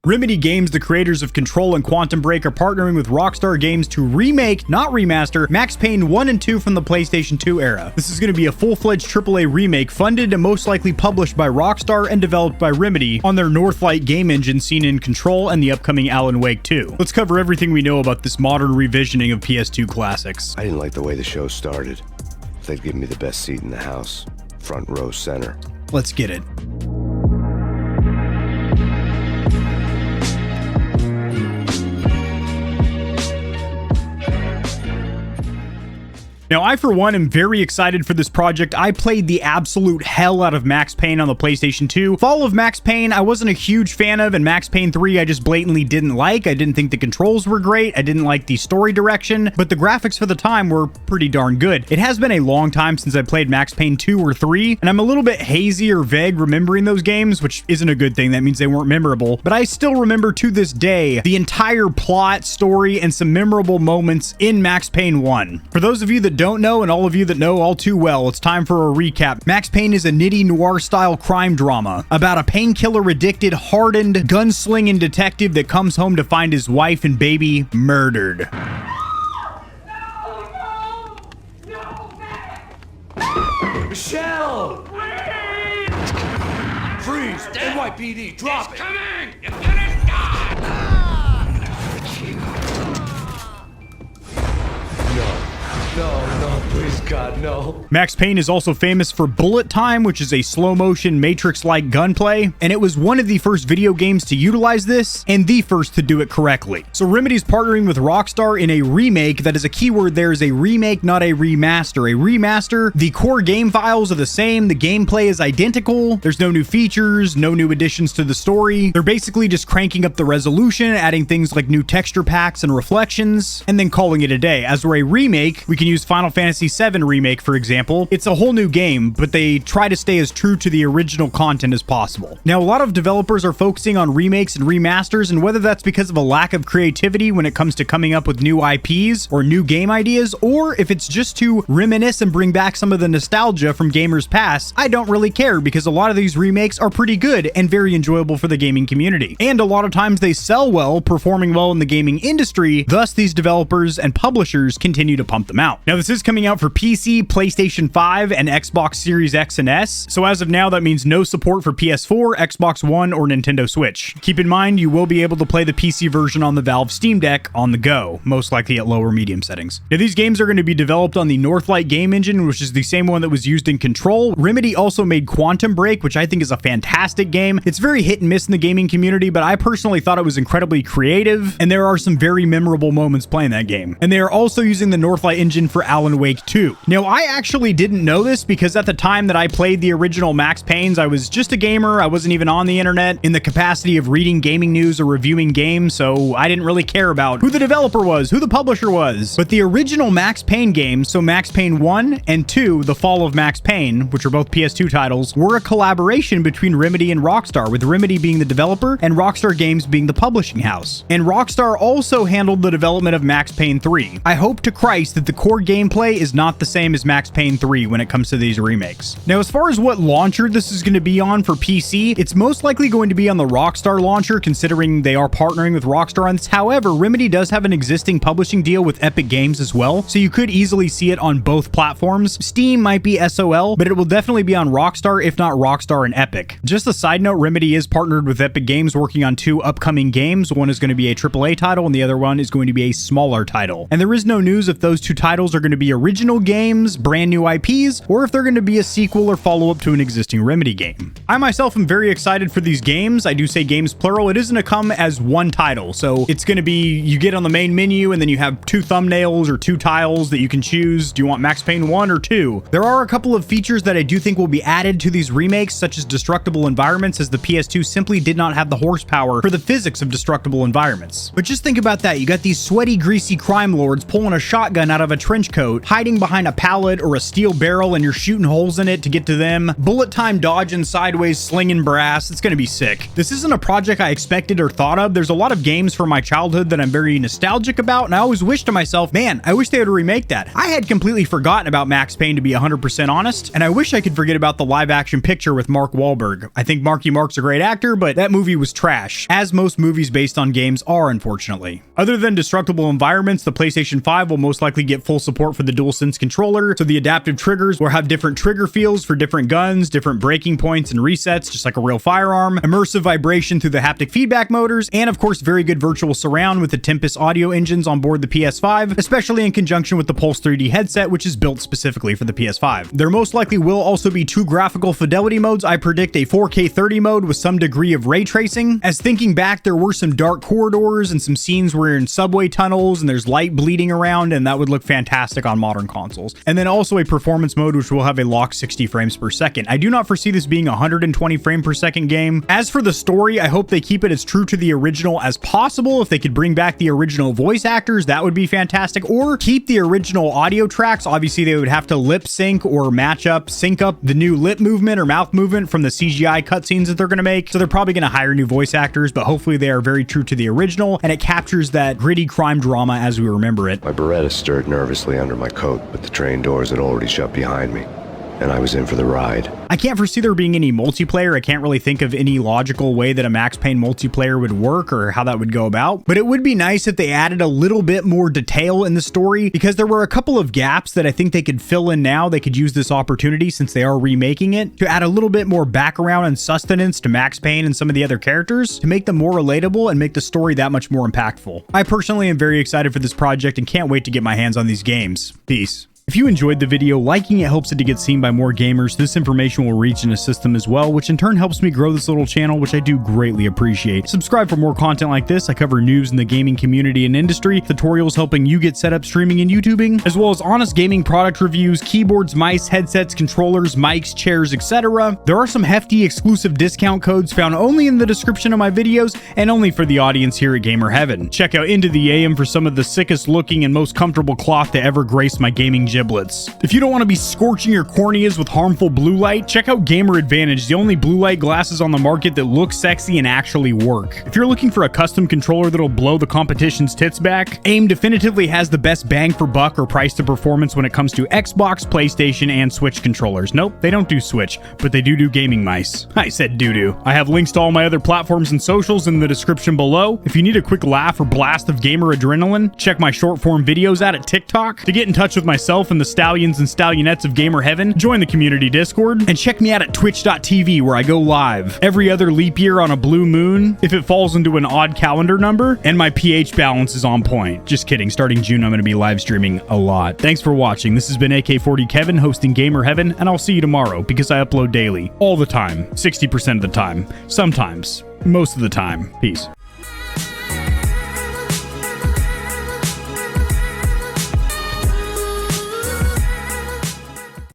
Remedy Games, the creators of Control and Quantum Break, are partnering with Rockstar Games to remake, not remaster, Max Payne 1 and 2 from the PlayStation 2 era. This is going to be a full-fledged AAA remake funded and most likely published by Rockstar and developed by Remedy on their Northlight game engine seen in Control and the upcoming Alienware 2. Let's cover everything we know about this modern revisioning of PS2 classics. I didn't like the way the show started. They'd give me the best seat in the house, front row center. Let's get it. Now, I, for one, am very excited for this project. I played the absolute hell out of Max Payne on the PlayStation 2. Fall of Max Payne, I wasn't a huge fan of, and Max Payne 3, I just blatantly didn't like. I didn't think the controls were great. I didn't like the story direction, but the graphics for the time were pretty darn good. It has been a long time since I played Max Payne 2 or 3, and I'm a little bit hazy or vague remembering those games, which isn't a good thing. That means they weren't memorable, but I still remember to this day the entire plot, story, and some memorable moments in Max Payne 1. For those of you that don't know, and all of you that know all too well, it's time for a recap. Max Payne is a nitty noir-style crime drama about a painkiller-addicted, hardened, gunslinging detective that comes home to find his wife and baby murdered. Michelle! Freeze! NYPD, drop it! Coming! You finished? No, please God, no. Max Payne is also famous for bullet time, which is a slow-motion Matrix-like gunplay, and it was one of the first video games to utilize this, and the first to do it correctly. So Remedy's partnering with Rockstar in a remake. That is a keyword there, is a remake, not a remaster. A remaster, the core game files are the same, the gameplay is identical, there's no new features, no new additions to the story. They're basically just cranking up the resolution, adding things like new texture packs and reflections, and then calling it a day. As for a remake, we can use Final Fantasy VII Remake, for example. It's a whole new game, but they try to stay as true to the original content as possible. Now, a lot of developers are focusing on remakes and remasters, and whether that's because of a lack of creativity when it comes to coming up with new IPs or new game ideas, or if it's just to reminisce and bring back some of the nostalgia from gamers past, I don't really care, because a lot of these remakes are pretty good and very enjoyable for the gaming community. And a lot of times they sell well, performing well in the gaming industry, thus these developers and publishers continue to pump them out. Now, this is coming out for PC, PlayStation 5, and Xbox Series X and S, so as of now that means no support for PS4, Xbox One, or Nintendo Switch. Keep in mind, you will be able to play the PC version on the Valve Steam Deck on the go, most likely at low or medium settings. Now, these games are going to be developed on the Northlight game engine, which is the same one that was used in Control. Remedy also made Quantum Break, which I think is a fantastic game. It's very hit and miss in the gaming community, but I personally thought it was incredibly creative, and there are some very memorable moments playing that game. And they are also using the Northlight engine for Alienware 2. Now, I actually didn't know this because at the time that I played the original Max Paynes, I was just a gamer. I wasn't even on the internet in the capacity of reading gaming news or reviewing games, so I didn't really care about who the developer was, who the publisher was. But the original Max Payne games, so Max Payne 1 and 2, The Fall of Max Payne, which are both PS2 titles, were a collaboration between Remedy and Rockstar, with Remedy being the developer and Rockstar Games being the publishing house. And Rockstar also handled the development of Max Payne 3. I hope to Christ that the core gameplay is not the same as Max Payne 3 when it comes to these remakes. Now, as far as what launcher this is going to be on for PC, it's most likely going to be on the Rockstar launcher, considering they are partnering with Rockstar on this. However, Remedy does have an existing publishing deal with Epic Games as well, so you could easily see it on both platforms. Steam might be SOL, but it will definitely be on Rockstar, if not Rockstar and Epic. Just a side note, Remedy is partnered with Epic Games working on two upcoming games. One is going to be a AAA title, and the other one is going to be a smaller title. And there is no news if those two titles are going to be original games, brand new IPs, or if they're going to be a sequel or follow-up to an existing Remedy game. I myself am very excited for these games. I do say games plural. It isn't going to come as one title, so it's going to be, you get on the main menu and then you have two thumbnails or two tiles that you can choose. Do you want Max Payne 1 or 2? There are a couple of features that I do think will be added to these remakes, such as destructible environments, as the PS2 simply did not have the horsepower for the physics of destructible environments. But just think about that. You got these sweaty, greasy crime lords pulling a shotgun out of a trench coat, hiding behind a pallet or a steel barrel and you're shooting holes in it to get to them. Bullet time dodging sideways, slinging brass. It's going to be sick. This isn't a project I expected or thought of. There's a lot of games from my childhood that I'm very nostalgic about, and I always wish to myself, man, I wish they would remake that. I had completely forgotten about Max Payne, to be 100% honest, and I wish I could forget about the live action picture with Mark Wahlberg. I think Marky Mark's a great actor, but that movie was trash, as most movies based on games are, unfortunately. Other than destructible environments, the PlayStation 5 will most likely get full support for the DualSense controller, so the adaptive triggers will have different trigger feels for different guns, different breaking points and resets, just like a real firearm, immersive vibration through the haptic feedback motors, and of course very good virtual surround with the Tempest audio engines on board the PS5, especially in conjunction with the Pulse 3D headset, which is built specifically for the PS5. There most likely will also be 2 graphical fidelity modes. I predict a 4K 30 mode with some degree of ray tracing, as thinking back, there were some dark corridors and some scenes where you're in subway tunnels and there's light bleeding around, and that would look fantastic on modern consoles. And then also a performance mode which will have a locked 60 frames per second. I do not foresee this being a 120 frame per second game. As for the story, I hope they keep it as true to the original as possible. If they could bring back the original voice actors, that would be fantastic, or keep the original audio tracks. Obviously they would have to lip sync or sync up the new lip movement or mouth movement from the CGI cutscenes that they're going to make. So they're probably going to hire new voice actors, but hopefully they are very true to the original and it captures that gritty crime drama as we remember it. My Beretta stirred nervously under my coat, but the train doors had already shut behind me, and I was in for the ride. I can't foresee there being any multiplayer. I can't really think of any logical way that a Max Payne multiplayer would work or how that would go about, but it would be nice if they added a little bit more detail in the story, because there were a couple of gaps that I think they could fill in now. They could use this opportunity, since they are remaking it, to add a little bit more background and sustenance to Max Payne and some of the other characters to make them more relatable and make the story that much more impactful. I personally am very excited for this project and can't wait to get my hands on these games. Peace. If you enjoyed the video, liking it helps it to get seen by more gamers. This information will reach and assist them as well, which in turn helps me grow this little channel, which I do greatly appreciate. Subscribe for more content like this. I cover news in the gaming community and industry, tutorials helping you get set up streaming and YouTubing, as well as honest gaming product reviews, keyboards, mice, headsets, controllers, mics, chairs, etc. There are some hefty exclusive discount codes found only in the description of my videos and only for the audience here at Gamer Heaven. Check out Into the AM for some of the sickest looking and most comfortable cloth to ever grace my gaming giblets. If you don't want to be scorching your corneas with harmful blue light, check out Gamer Advantage, the only blue light glasses on the market that look sexy and actually work. If you're looking for a custom controller that'll blow the competition's tits back, AIM definitively has the best bang for buck or price to performance when it comes to Xbox, PlayStation, and Switch controllers. Nope, they don't do Switch, but they do gaming mice. I said doo-doo. I have links to all my other platforms and socials in the description below. If you need a quick laugh or blast of gamer adrenaline, check my short form videos out at TikTok. To get in touch with myself and the Stallions and Stallionettes of Gamer Heaven, join the community Discord, and check me out at twitch.tv where I go live every other leap year on a blue moon if it falls into an odd calendar number, and my pH balance is on point. Just kidding, starting June I'm going to be live streaming a lot. Thanks for watching. This has been AK40 Kevin hosting Gamer Heaven, and I'll see you tomorrow because I upload daily, all the time, 60% of the time, sometimes, most of the time. Peace.